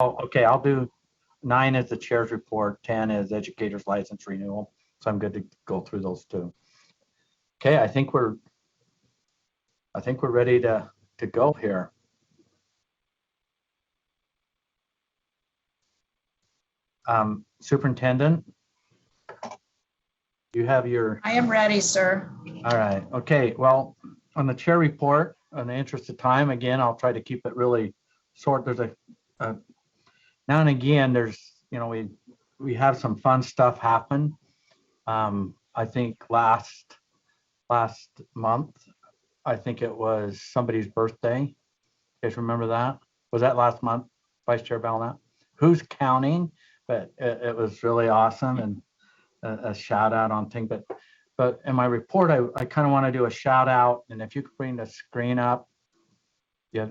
Oh, okay, I'll do 9 as the chair's report, 10 as educator's license renewal. So I'm good to go through those two. Okay, I think we're ready to go here. Superintendent, you have your. I am ready, sir. All right. Okay. Well, on the chair report, in the interest of time, again, I'll try to keep it really short. There's a now and again, there's, we have some fun stuff happen. I think last month, I think it was somebody's birthday. You guys remember that? Was that last month, Vice Chair Belknap? Who's counting? But it was really awesome, and a shout out on thing. But in my report, I kind of want to do a shout out, and if you could bring the screen up, yeah,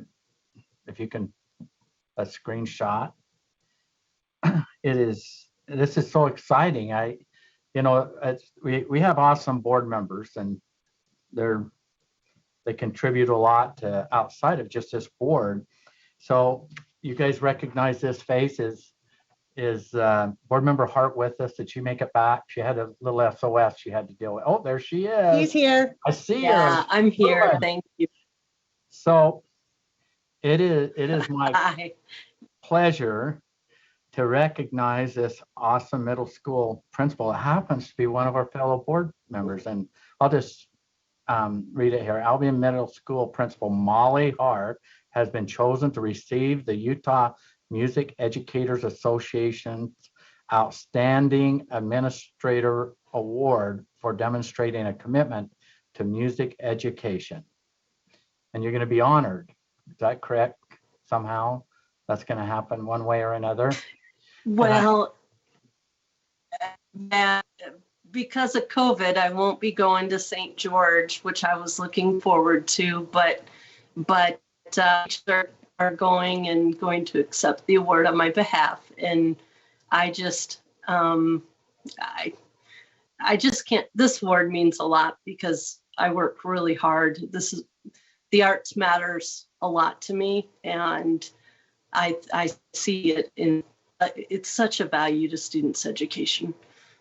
if you can, a screenshot. This is so exciting. We have awesome board members, and they contribute a lot to outside of just this board. So you guys recognize this face is board member Hart with us? Did she make it back? She had a little SOS she had to deal with. Oh, there she is. He's here. I see Yeah, her. I'm here. Good. Thank you. So it is my Hi. pleasure to recognize this awesome middle school principal. It happens to be one of our fellow board members, and I'll just read it here. Albion Middle School Principal Molly Hart has been chosen to receive the Utah Music Educators Association's Outstanding Administrator Award for demonstrating a commitment to music education. And you're going to be honored. Is that correct? Somehow that's going to happen one way or another. Well, because of COVID, I won't be going to St. George, which I was looking forward to, but are going and going to accept the award on my behalf. And I just, I just can't, this award means a lot because I work really hard. The arts matters a lot to me, and I see it in, it's such a value to students' education.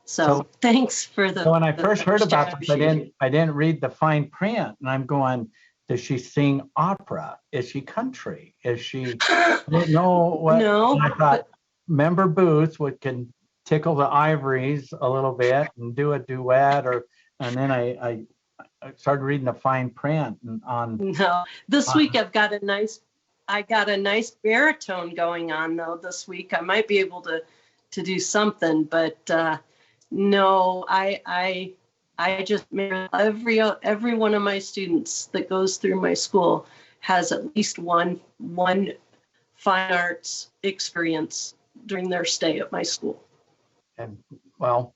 So thanks for the. So when I first heard about this, I didn't read the fine print, and I'm going, does she sing opera? Is she country? Is she? I didn't know what. No. I thought member Booth can tickle the ivories a little bit and do a duet, and then I started reading the fine print on. No, this week I got a nice baritone going on though. This week I might be able to do something, but no, I just, every one of my students that goes through my school has at least one fine arts experience during their stay at my school. And well,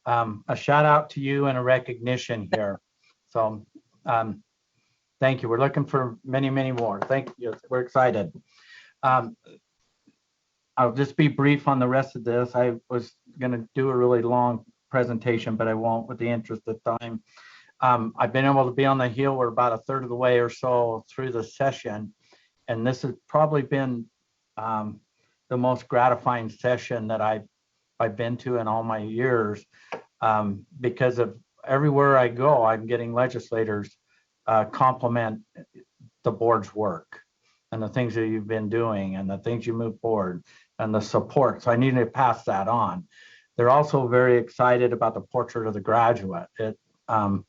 a shout out to you and a recognition here. So thank you. We're looking for many, many more. Thank you. We're excited. I'll just be brief on the rest of this. I was going to do a really long presentation, but I won't with the interest of time. I've been able to be on the Hill. We're about a third of the way or so through the session, and this has probably been the most gratifying session that I've been to in all my years, because of everywhere I go, I'm getting legislators compliment the board's work and the things that you've been doing and the things you move forward and the support. So I need to pass that on. They're also very excited about the portrait of the graduate. The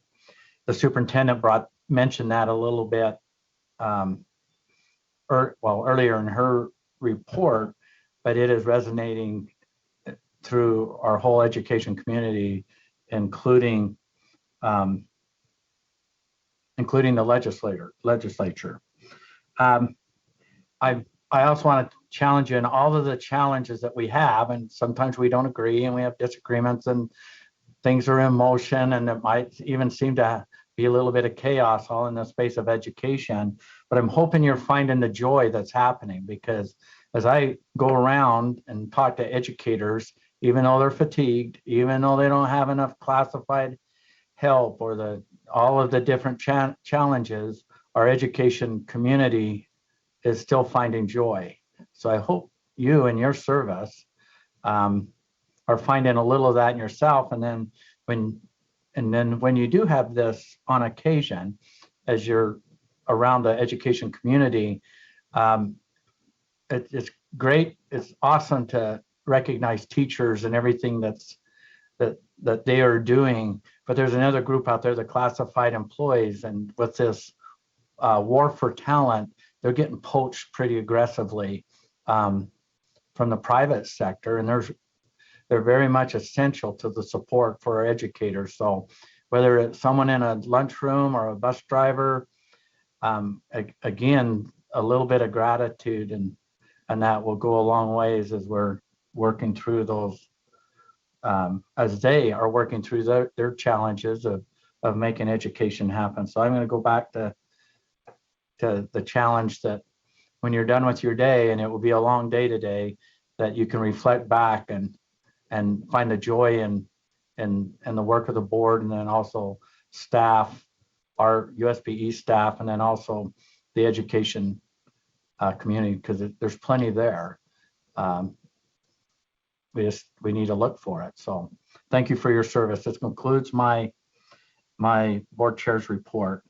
superintendent mentioned that a little bit earlier in her report, but it is resonating through our whole education community, including the legislature. I also want to challenge you in all of the challenges that we have, and sometimes we don't agree and we have disagreements and things are in motion, and it might even seem to be a little bit of chaos all in the space of education. But I'm hoping you're finding the joy that's happening, because as I go around and talk to educators, even though they're fatigued, even though they don't have enough classified help or all of the different challenges, our education community is still finding joy. So I hope you and your service are finding a little of that in yourself. And then when you do have this on occasion, as you're around the education community, it's great. It's awesome to recognize teachers and everything that they are doing. But there's another group out there, the classified employees, and with this war for talent, they're getting poached pretty aggressively from the private sector, and they're very much essential to the support for our educators. So whether it's someone in a lunchroom or a bus driver, again, a little bit of gratitude and that will go a long ways as we're working through those, as they are working through their challenges of making education happen. So I'm going to go back to the challenge that when you're done with your day, and it will be a long day today, that you can reflect back and find the joy in the work of the board, and then also staff, our USPE staff, and then also the education community, because there's plenty there. We need to look for it. So thank you for your service. This concludes my board chair's report.